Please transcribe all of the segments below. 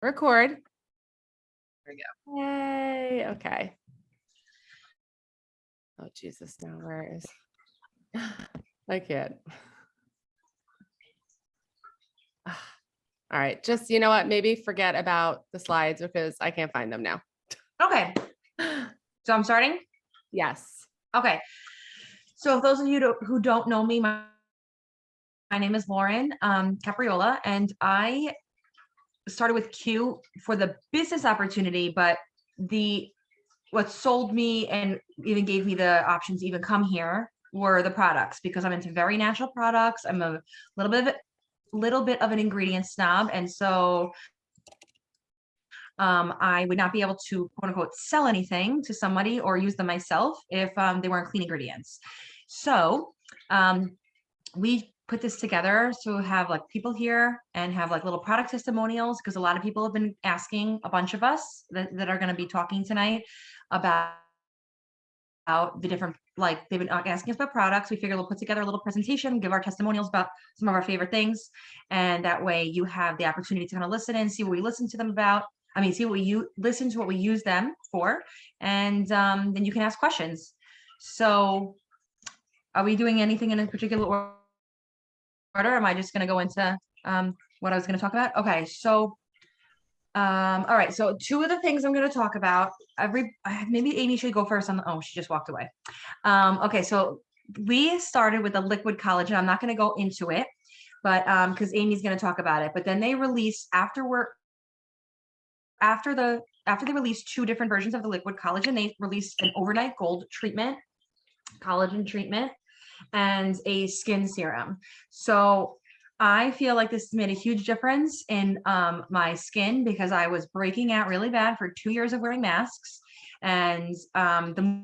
Record. There we Yay. Okay. Oh, Jesus. Now where is I can't. All right. Just, you know what? Maybe forget about the slides because I can't find them now. go. Okay, so I'm starting. Yes. Okay, so if those of you who don't know me, my name is Lauren Capriola, and I started with Q for the business opportunity, but what sold me and even gave me the options to even come here were the products, because I'm into very natural products. I'm a little bit of an ingredient snob, and so I would not be able to quote unquote sell anything to somebody or use them myself if they weren't clean ingredients. So we put this together to have like people here and have like little product testimonials, because a lot of people have been asking a bunch of us that are going to be talking tonight about the different, like they've been asking us about products. We figured we'll put together a little presentation, give our testimonials about some of our favorite things, and that way you have the opportunity to kind of listen and see what we listen to them about. I mean, see what you listen to, what we use them for, and then you can ask questions. So are we doing anything in a particular order? Am I just going to go into what I was going to talk about? Okay, so all right, so two of the things I'm going to talk about, maybe Amy should go first. Oh, she just walked away. Okay, so we started with the liquid collagen. I'm not going to go into it, but because Amy's going to talk about it. But then they released after they released two different versions of the liquid collagen. They released an overnight gold treatment, collagen treatment, and a skin serum. So I feel like this made a huge difference in my skin, because I was breaking out really bad for 2 years of wearing masks. And the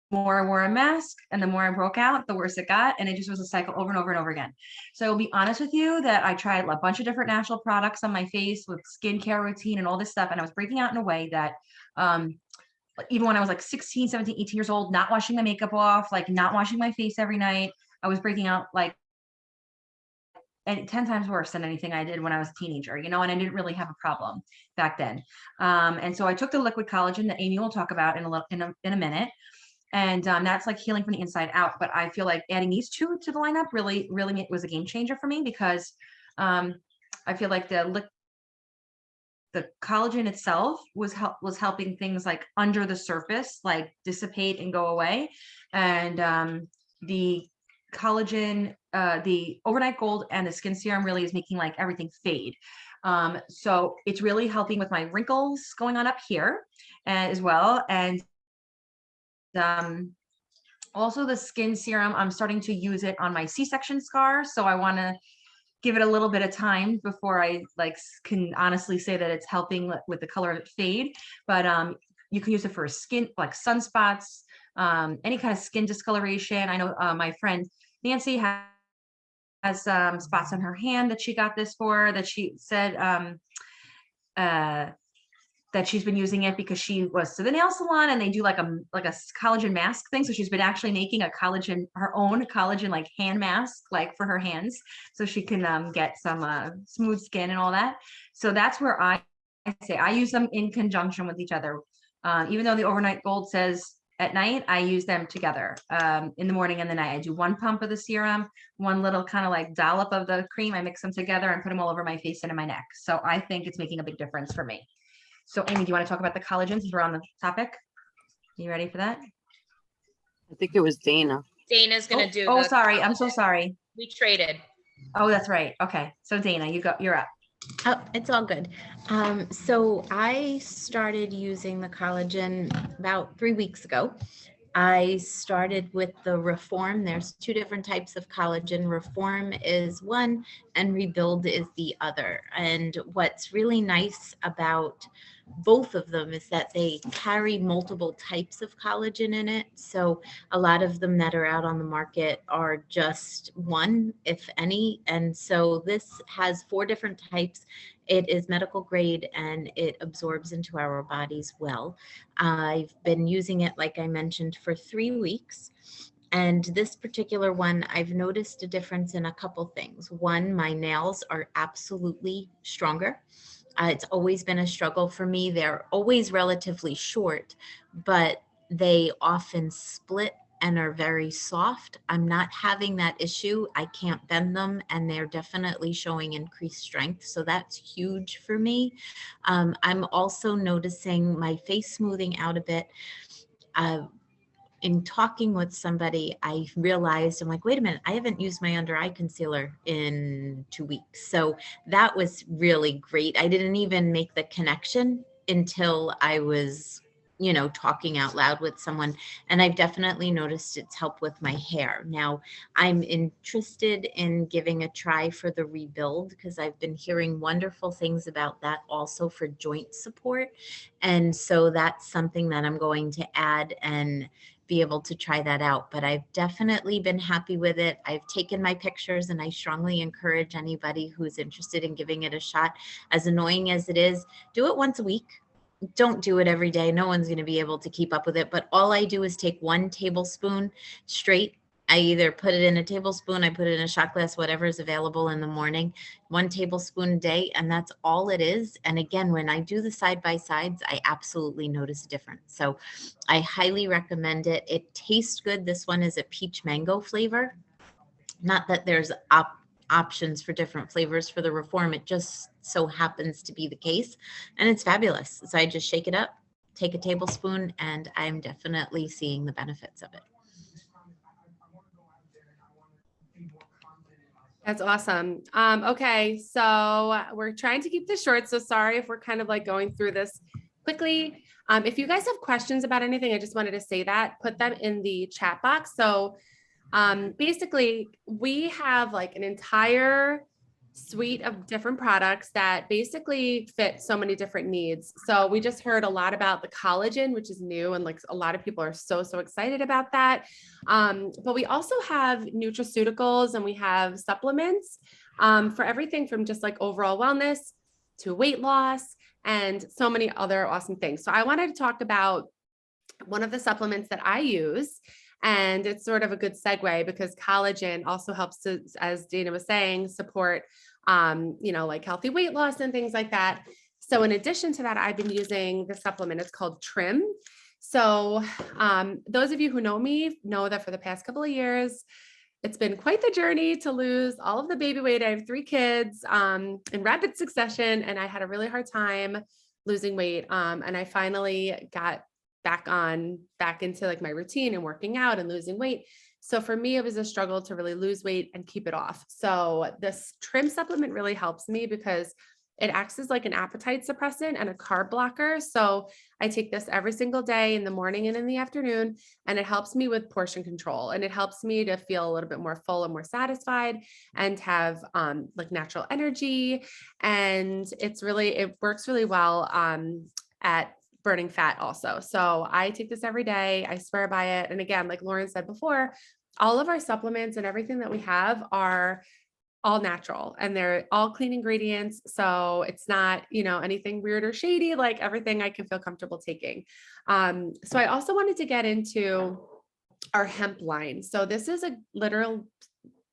more I wore a mask and the more I broke out, the worse it got. And it just was a cycle over and over and over again. So I'll be honest with you that I tried a bunch of different natural products on my face with skincare routine and all this stuff. And I was breaking out in a way that even when I was like 16, 17, 18 years old, not washing my makeup off, like not washing my face every night, I was breaking out like and 10 times worse than anything I did when I was a teenager, and I didn't really have a problem back then. And so I took the liquid collagen that Amy will talk about in a minute. And that's like healing from the inside out. But I feel like adding these two to the lineup really, really was a game changer for me, because I feel like the collagen itself was helping things like under the surface, like dissipate and go away. And the collagen, the overnight gold and the skin serum really is making like everything fade. So it's really helping with my wrinkles going on up here as well. And also the skin serum, I'm starting to use it on my C-section scar. So I want to give it a little bit of time before I can honestly say that it's helping with the color of it fade. But you can use it for skin, like sunspots, any kind of skin discoloration. I know my friend Nancy has spots on her hand that she got this for, that she said that she's been using it because she was to the nail salon and they do like a collagen mask thing. So she's been actually making her own collagen like hand mask, like for her hands, so she can get some smooth skin and all that. So that's where I say I use them in conjunction with each other. Even though the overnight gold says at night, I use them together in the morning and the night. I do one pump of the serum, one little kind of like dollop of the cream. I mix them together and put them all over my face and in my neck. So I think it's making a big difference for me. So Amy, do you want to talk about the collagen since we're on the topic? You ready for that? I think it was Dana. Dana's gonna do. Oh, sorry. I'm so sorry. We traded. Oh, that's right. Okay. So Dana, you're up. Oh, it's all good. So I started using the collagen about 3 weeks ago. I started with the Reform. There's two different types of collagen. Reform is one and Rebuild is the other. And what's really nice about both of them is that they carry multiple types of collagen in it. So a lot of them that are out on the market are just one, if any. And so this has 4 different types. It is medical grade and it absorbs into our bodies well. I've been using it, like I mentioned, for 3 weeks. And this particular one, I've noticed a difference in a couple things. One, my nails are absolutely stronger. It's always been a struggle for me. They're always relatively short, but they often split and are very soft. I'm not having that issue. I can't bend them, and they're definitely showing increased strength. So that's huge for me. I'm also noticing my face smoothing out a bit. In talking with somebody, I realized, I'm like, wait a minute, I haven't used my under eye concealer in 2 weeks. So that was really great. I didn't even make the connection until I was, talking out loud with someone. And I've definitely noticed it's helped with my hair. Now, I'm interested in giving a try for the Rebuild because I've been hearing wonderful things about that also for joint support. And so that's something that I'm going to add and be able to try that out. But I've definitely been happy with it. I've taken my pictures, and I strongly encourage anybody who's interested in giving it a shot. As annoying as it is, do it once a week. Don't do it every day. No one's going to be able to keep up with it. But all I do is take 1 tablespoon straight. I either put it in a tablespoon, I put it in a shot glass, whatever is available in the morning, 1 tablespoon a day, and that's all it is. And again, when I do the side by sides, I absolutely notice a difference. So I highly recommend it. It tastes good. This one is a peach mango flavor. Not that there's options for different flavors for the Reform. It just so happens to be the case, and it's fabulous. So I just shake it up, take a tablespoon, and I'm definitely seeing the benefits of it. That's awesome. Okay, so we're trying to keep this short, so sorry if we're kind of like going through this quickly. If you guys have questions about anything, I just wanted to say that, put them in the chat box. So basically, we have like an entire suite of different products that basically fit so many different needs. So we just heard a lot about the collagen, which is new, and like a lot of people are so excited about that. But we also have nutraceuticals, and we have supplements for everything from just like overall wellness to weight loss and so many other awesome things. So I wanted to talk about one of the supplements that I use. And it's sort of a good segue because collagen also helps to, as Dana was saying, support, like healthy weight loss and things like that. So in addition to that, I've been using the supplement. It's called Trim. So those of you who know me know that for the past couple of years, it's been quite the journey to lose all of the baby weight. I have 3 kids in rapid succession, and I had a really hard time losing weight. And I finally got back into like my routine and working out and losing weight. So for me, it was a struggle to really lose weight and keep it off. So this Trim supplement really helps me because it acts as like an appetite suppressant and a carb blocker. So I take this every single day in the morning and in the afternoon, and it helps me with portion control, and it helps me to feel a little bit more full and more satisfied and have like natural energy. And it works really well at burning fat also. So I take this every day. I swear by it. And again, like Lauren said before, all of our supplements and everything that we have are all natural, and they're all clean ingredients. So it's not, anything weird or shady, like everything I can feel comfortable taking. So I also wanted to get into our hemp line. So this is a literal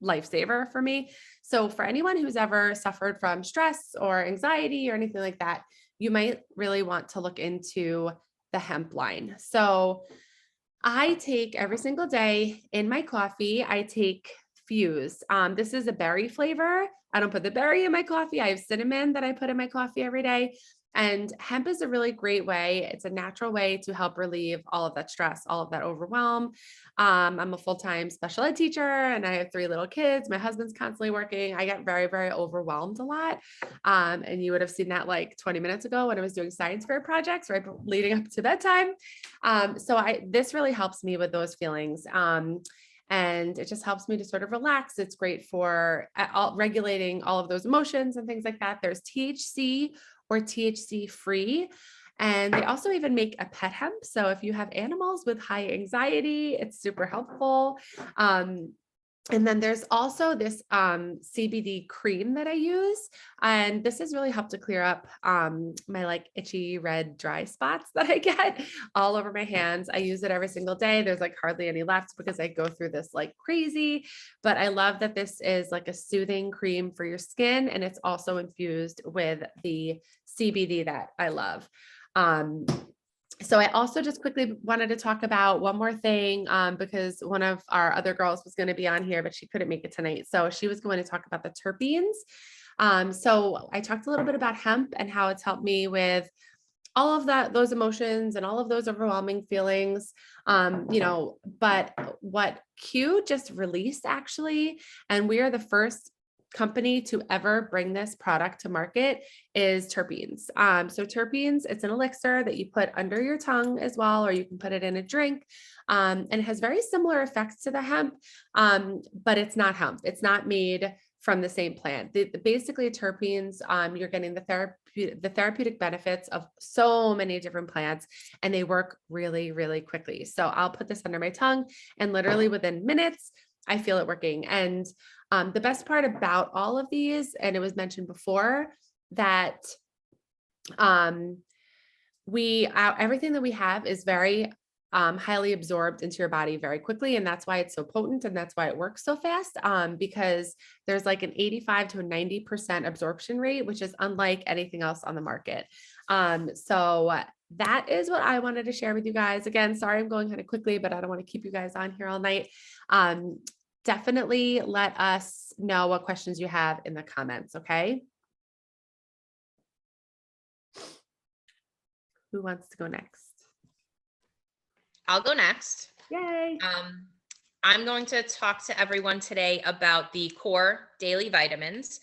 lifesaver for me. So for anyone who's ever suffered from stress or anxiety or anything like that, you might really want to look into the hemp line. So I take every single day in my coffee, I take Fuse. This is a berry flavor. I don't put the berry in my coffee. I have cinnamon that I put in my coffee every day. And hemp is a really great way. It's a natural way to help relieve all of that stress, all of that overwhelm. I'm a full-time special ed teacher, and I have 3 little kids. My husband's constantly working. I get very, very overwhelmed a lot. And you would have seen that like 20 minutes ago when I was doing science fair projects, right leading up to bedtime. So this really helps me with those feelings. And it just helps me to sort of relax. It's great for regulating all of those emotions and things like that. There's THC or THC free. And they also even make a pet hemp. So if you have animals with high anxiety, it's super helpful. And then there's also this CBD cream that I use. And this has really helped to clear up my like itchy red dry spots that I get all over my hands. I use it every single day. There's like hardly any left because I go through this like crazy. But I love that this is like a soothing cream for your skin. And it's also infused with the CBD that I love. So I also just quickly wanted to talk about one more thing because one of our other girls was going to be on here, but she couldn't make it tonight. So she was going to talk about the terpenes. So I talked a little bit about hemp and how it's helped me with all of those emotions and all of those overwhelming feelings, but what Q just released actually, and we are the first company to ever bring this product to market is terpenes. So terpenes, it's an elixir that you put under your tongue as well, or you can put it in a drink. And it has very similar effects to the hemp, but it's not hemp. It's not made from the same plant. Basically terpenes, you're getting the therapeutic benefits of so many different plants, and they work really, really quickly. So I'll put this under my tongue and literally within minutes, I feel it working. And the best part about all of these, and it was mentioned before, that everything that we have is very highly absorbed into your body very quickly. And that's why it's so potent. And that's why it works so fast, because there's like an 85 to a 90% absorption rate, which is unlike anything else on the market. So that is what I wanted to share with you guys. Again, sorry, I'm going kind of quickly, but I don't want to keep you guys on here all night. Definitely let us know what questions you have in the comments. Okay. Who wants to go next? I'll go next. Yay. I'm going to talk to everyone today about the core daily vitamins.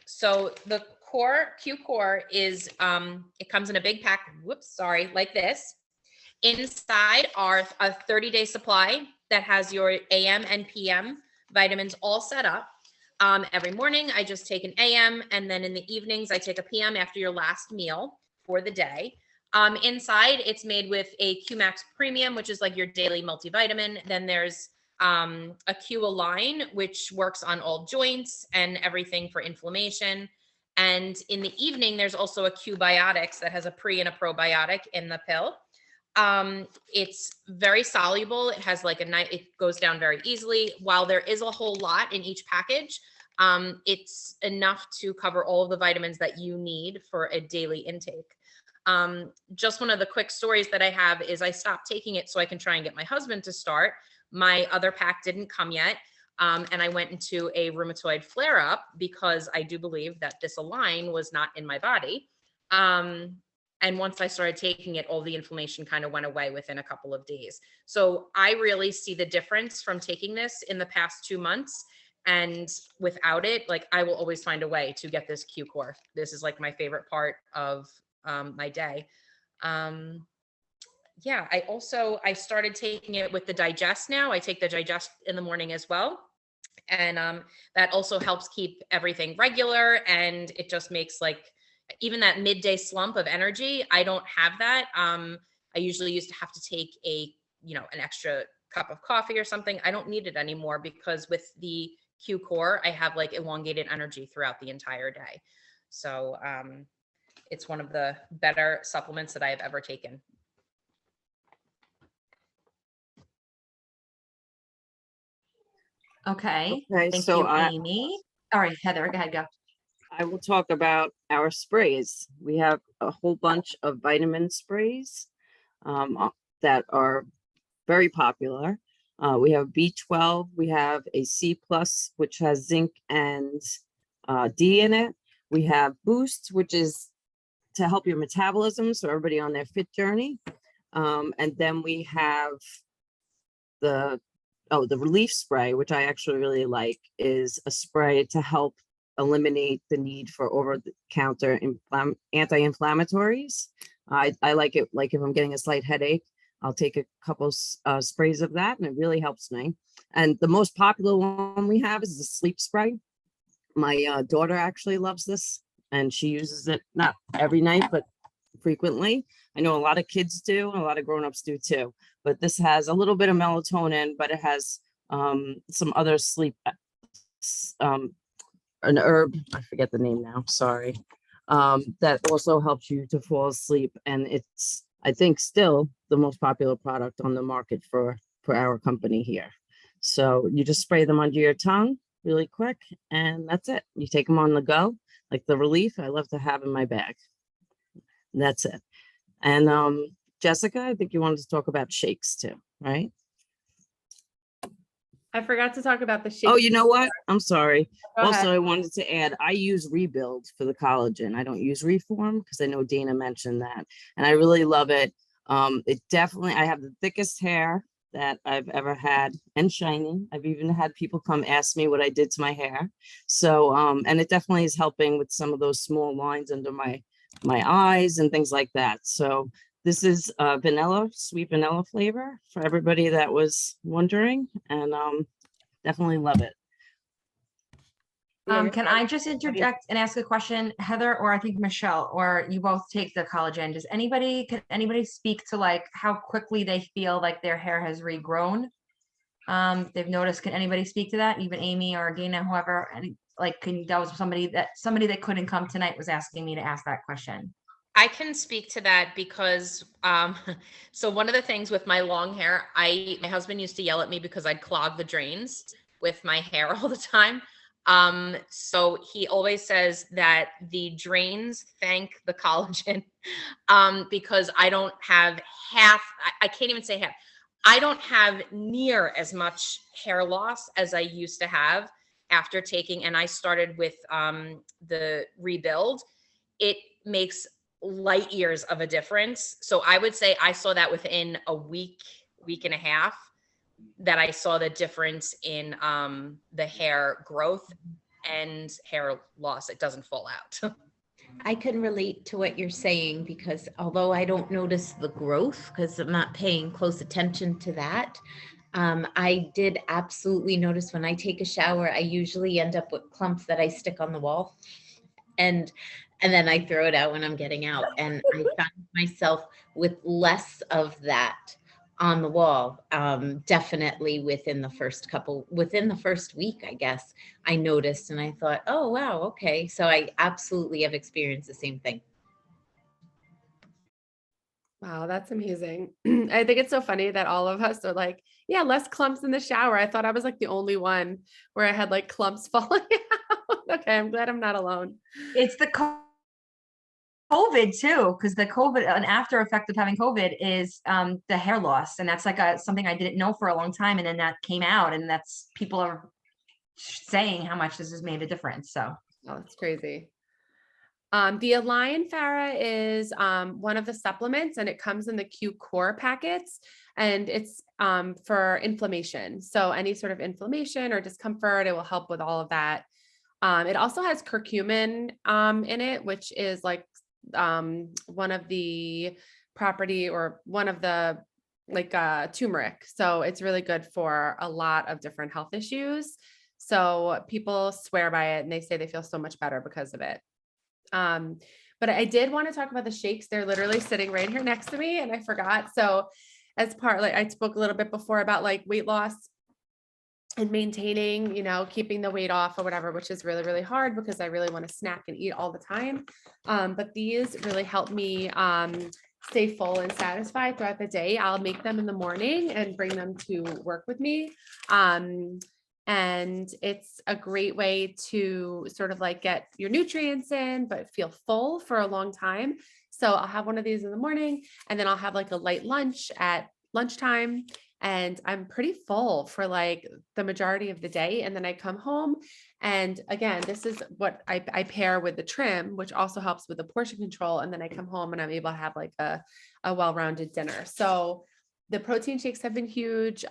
So the core Q core is, it comes in a big pack, like this. Inside are a 30-day supply that has your AM and PM vitamins all set up. Every morning I just take an AM, and then in the evenings I take a PM after your last meal for the day. Inside it's made with a QMax Premium, which is like your daily multivitamin. Then there's a Q Align, which works on all joints and everything for inflammation. And in the evening, there's also a Q Biotics that has a pre and a probiotic in the pill. It's very soluble. It has like it goes down very easily. While there is a whole lot in each package, it's enough to cover all of the vitamins that you need for a daily intake. Just one of the quick stories that I have is I stopped taking it so I can try and get my husband to start. My other pack didn't come yet. And I went into a rheumatoid flare up because I do believe that this Align was not in my body. And once I started taking it, all the inflammation kind of went away within a couple of days. So I really see the difference from taking this in the past 2 months. And without it, like I will always find a way to get this Q core. This is like my favorite part of my day. Yeah, I started taking it with the Digest now. I take the Digest in the morning as well. And that also helps keep everything regular. And it just makes like, even that midday slump of energy, I don't have that. I usually used to have to take an extra cup of coffee or something. I don't need it anymore because with the Q core, I have like elongated energy throughout the entire day. So it's one of the better supplements that I have ever taken. Okay. Okay, Thank so you, Amy. All right, Heather, go ahead, go. I will talk about our sprays. We have a whole bunch of vitamin sprays that are very popular. We have B12, we have a C plus, which has zinc and D in it. We have Boost, which is to help your metabolism, so everybody on their fit journey. And then we have the relief spray, which I actually really like, is a spray to help eliminate the need for over-the-counter anti-inflammatories. I like it, like if I'm getting a slight headache, I'll take a couple sprays of that, and it really helps me. And the most popular one we have is the sleep spray. My daughter actually loves this, and she uses it not every night, but frequently. I know a lot of kids do, and a lot of grown-ups do too. But this has a little bit of melatonin, but it has some other sleep, an herb, I forget the name now, sorry. That also helps you to fall asleep. And it's, I think, still the most popular product on the market for our company here. So you just spray them under your tongue really quick, and that's it. You take them on the go, like the Relief I love to have in my bag. And that's it. And Jessica, I think you wanted to talk about shakes too, right? I forgot to talk about the shakes. Oh, you know what? I'm sorry. Go ahead. Also, I wanted to add, I use Rebuild for the collagen. I don't use Reform because I know Dana mentioned that, and I really love it. It definitely, I have the thickest hair that I've ever had, and shiny. I've even had people come ask me what I did to my hair. So, and it definitely is helping with some of those small lines under my eyes and things like that. So this is vanilla, sweet vanilla flavor for everybody that was wondering, and definitely love it. Yeah, Can I just interject and ask a question, Heather, or I think Michelle, or you both take the collagen? Can anybody speak to like how quickly they feel like their hair has regrown? They've noticed, can anybody speak to that? Even Amy or Dana, whoever, and like, that was somebody that couldn't come tonight was asking me to ask that question. I can speak to that because, so one of the things with my long hair, my husband used to yell at me because I'd clog the drains with my hair all the time. So he always says that the drains thank the collagen, because I don't have half, I can't even say half. I don't have near as much hair loss as I used to have after taking, and I started with the Rebuild. It makes light years of a difference. So I would say I saw that within a week and a half, that I saw the difference in the hair growth and hair loss. It doesn't fall out. I can relate to what you're saying because although I don't notice the growth because I'm not paying close attention to that, I did absolutely notice when I take a shower, I usually end up with clumps that I stick on the wall, and then I throw it out when I'm getting out. And I found myself with less of that on the wall. Definitely within the first week, I guess, I noticed and I thought, oh, wow, okay. So I absolutely have experienced the same thing. Wow, that's amazing. I think it's so funny that all of us are like, yeah, less clumps in the shower. I thought I was like the only one where I had like clumps falling out. Okay, I'm glad I'm not alone. It's the COVID too, because the COVID, an after effect of having COVID is the hair loss. And that's like something I didn't know for a long time. And then that came out, and that's, people are saying how much this has made a difference. So Oh, that's crazy. The Align Farah is one of the supplements, and it comes in the Q Core packets, and it's for inflammation. So any sort of inflammation or discomfort, it will help with all of that. It also has curcumin in it, which is like one of the property or one of the like turmeric. So it's really good for a lot of different health issues. So people swear by it and they say they feel so much better because of it. But I did want to talk about the shakes. They're literally sitting right here next to me and I forgot. So as part, like I spoke a little bit before about like weight loss and maintaining, keeping the weight off or whatever, which is really, really hard because I really want to snack and eat all the time. But these really help me stay full and satisfied throughout the day. I'll make them in the morning and bring them to work with me. And it's a great way to sort of like get your nutrients in, but feel full for a long time. So I'll have one of these in the morning, and then I'll have like a light lunch at lunchtime. And I'm pretty full for like the majority of the day. And then I come home. And again, this is what I pair with the trim, which also helps with the portion control. And then I come home and I'm able to have like a well-rounded dinner. So the protein shakes have been huge.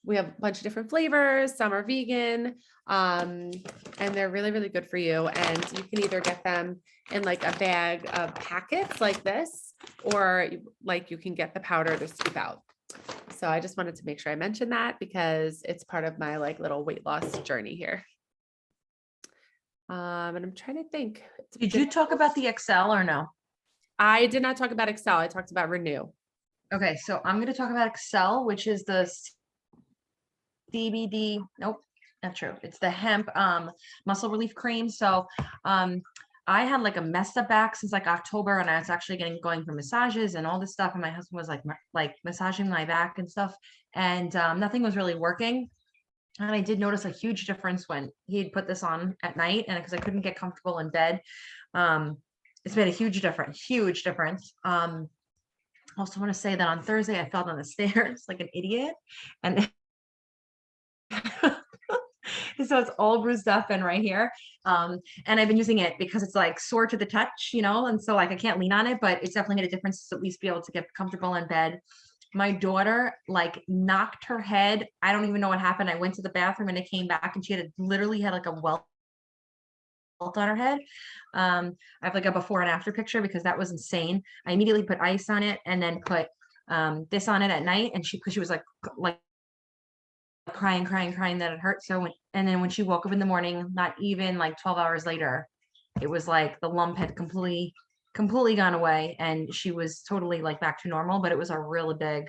We have a bunch of different flavors. Some are vegan, and they're really, really good for you. And you can either get them in like a bag of packets like this, or like you can get the powder to scoop out. So I just wanted to make sure I mentioned that because it's part of my like little weight loss journey here. And I'm trying to think. did you talk about the Excel or no? I did not talk about Excel. I talked about Renew. Okay, so I'm going to talk about Excel, which is the CBD, nope, not true. It's the hemp muscle relief cream. So I had like a messed up back since like October, and I was actually going for massages and all this stuff. And my husband was like massaging my back and stuff, and nothing was really working. And I did notice a huge difference when he had put this on at night, and because I couldn't get comfortable in bed, it's made a huge difference. Huge difference. Also want to say that on Thursday I fell down the stairs like an idiot, and so it's all bruised up and right here. And I've been using it because it's like sore to the touch, you know, and so like I can't lean on it, but it's definitely made a difference to at least be able to get comfortable in bed. My daughter like knocked her head. I don't even know what happened. I went to the bathroom and I came back and she literally had like a welt on her head. I have like a before and after picture because that was insane. I immediately put ice on it and then put this on it at night, and because she was like crying that it hurt. So and then when she woke up in the morning, not even like 12 hours later, it was like the lump had completely gone away and she was totally like back to normal, but it was a really big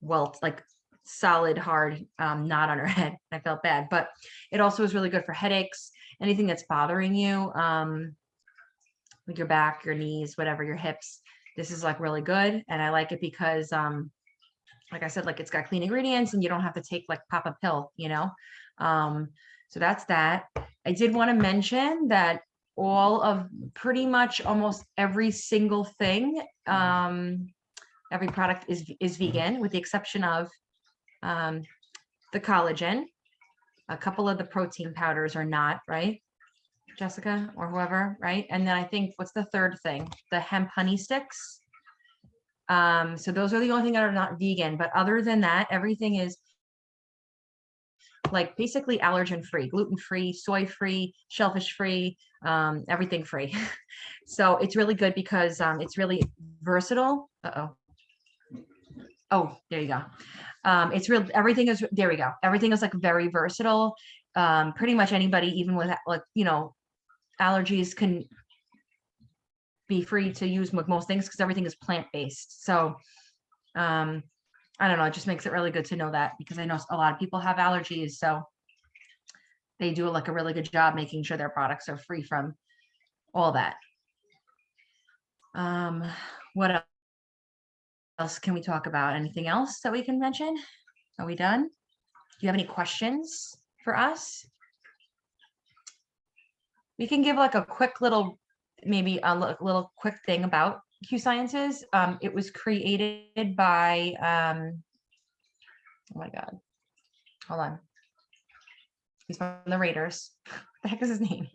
welt, like solid hard knot on her head. I felt bad, but it also is really good for headaches, anything that's bothering you, like your back, your knees, whatever, your hips. This is like really good, and I like it because like I said, like it's got clean ingredients and you don't have to take like pop a pill, you know. So that's that. I did want to mention that all of pretty much almost every single thing, every product is vegan, with the exception of the collagen. A couple of the protein powders are not, right, Jessica or whoever, right? And then I think, what's the third thing? The hemp honey sticks. So those are the only thing that are not vegan, but other than that, everything is like basically allergen free, gluten free, soy free, shellfish free, everything free. So it's really good because it's really versatile. Oh, there you go. It's real. Everything is, there we go. Everything is like very versatile. Pretty much anybody, even with like, you know, allergies, can be free to use with most things because everything is plant-based. So I don't know, it just makes it really good to know that, because I know a lot of people have allergies, so they do like a really good job making sure their products are free from all that. What else can we talk about? Anything else that we can mention? Are we done? Do you have any questions for us? We can give like a quick little, maybe a little quick thing about Q Sciences. It was created by, oh my God, hold on. He's from the Raiders. What the heck is his name?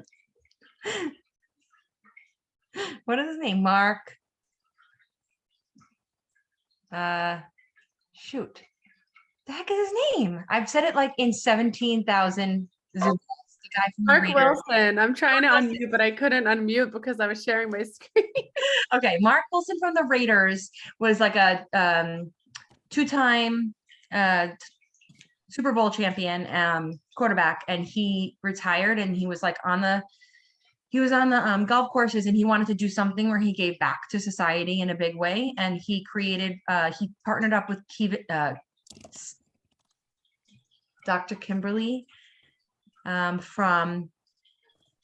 What is his name? Mark. Shoot. The heck is his name? I've said it like in 17,000 Zooms. The guy from the Mark Raiders. Wilson. I'm trying to unmute, but I couldn't unmute because I was sharing my screen. Okay, Mark Wilson from the Raiders was like a two-time Super Bowl champion quarterback, and he retired, and he was like on the golf courses, and he wanted to do something where he gave back to society in a big way, and he partnered up with Dr. Kimberly from,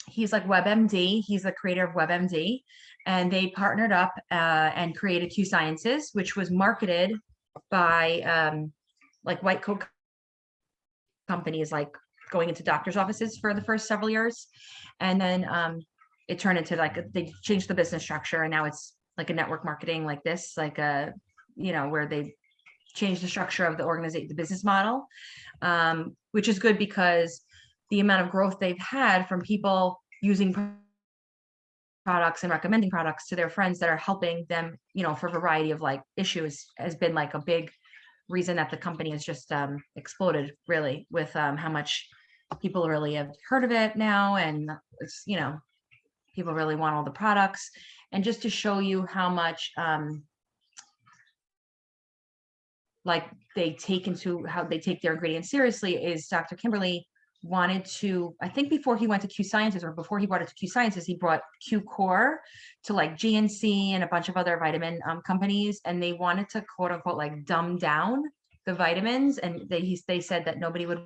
he's like WebMD. He's the creator of WebMD, and they partnered up and created Q Sciences, which was marketed by like white coat companies, like going into doctor's offices for the first several years. And then it turned into like, they changed the business structure, and now it's like a network marketing like this, like a, you know, where they changed the structure of the organization, the business model, which is good because the amount of growth they've had from people using products and recommending products to their friends that are helping them, you know, for a variety of like issues, has been like a big reason that the company has just exploded, really, with how much people really have heard of it now, and it's, you know, people really want all the products. And just to show you how much like how they take their ingredients seriously, is Dr. Kimberly wanted to, I think before he went to Q Sciences, or before he brought it to Q Sciences, he brought Q Core to like GNC and a bunch of other vitamin companies, and they wanted to quote unquote like dumb down the vitamins, and they said that nobody would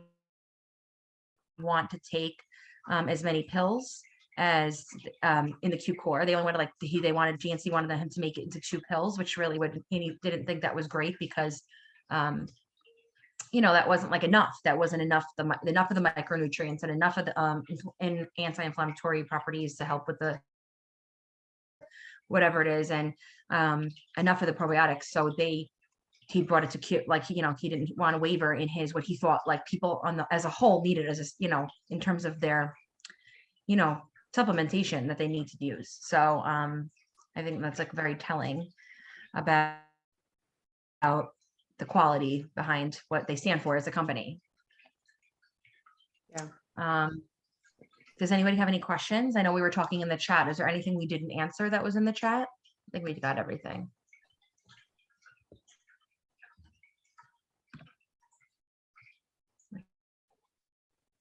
want to take as many pills as in the Q core. They only wanted they wanted GNC wanted him to make it into 2 pills, which really would, he didn't think that was great because that wasn't like enough. That wasn't enough enough of the micronutrients and enough of the anti-inflammatory properties to help with the whatever it is, and enough of the probiotics. So he brought it to Q, he didn't want to waver in his what he thought like people as a whole needed as in terms of their supplementation that they need to use. So I think that's like very telling about the quality behind what they stand for as a company. Yeah. Does anybody have any questions? I know we were talking in the chat. Is there anything we didn't answer that was in the chat? I think we got everything.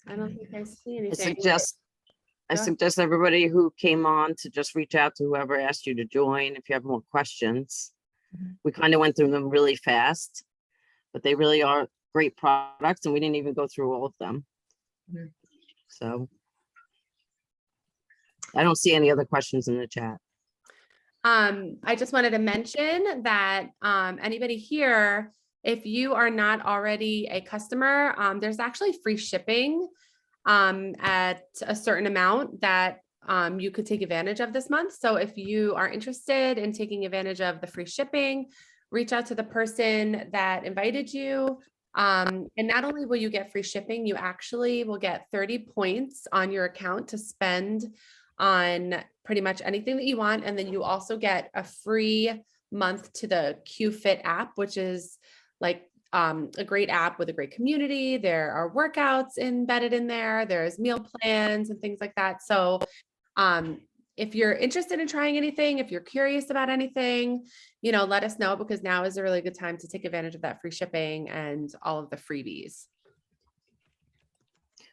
I don't think I see I anything. Go ahead. suggest everybody who came on to just reach out to whoever asked you to join if you have more questions. Mhm. We kind of went through them really fast, but they really are great products and we didn't even go through all of them. Mhm. So I don't see any other questions in the chat. I just wanted to mention that anybody here, if you are not already a customer, there's actually free shipping at a certain amount that you could take advantage of this month. So if you are interested in taking advantage of the free shipping, reach out to the person that invited you. And not only will you get free shipping, you actually will get 30 points on your account to spend on pretty much anything that you want. And then you also get a free month to the QFit app, which is like a great app with a great community. There are workouts embedded in there. There's meal plans and things like that. So if you're interested in trying anything, if you're curious about anything, let us know, because now is a really good time to take advantage of that free shipping and all of the freebies.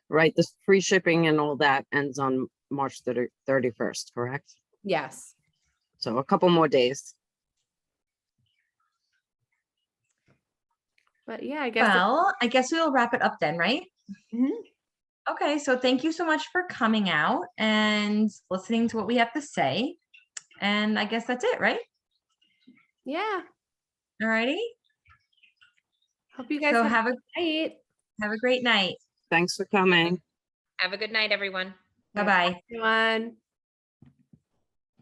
Right, the free shipping and all that ends on March 31st, correct? Yes. So a couple more days. But yeah, I guess. Well, I guess we'll wrap it up then, right? Mhm. Okay, so thank you so much for coming out and listening to what we have to say. And I guess that's it, right? Yeah. All righty. Hope you guys So have have a great night. Thanks for coming. Have a good night, everyone. Bye-bye. everyone.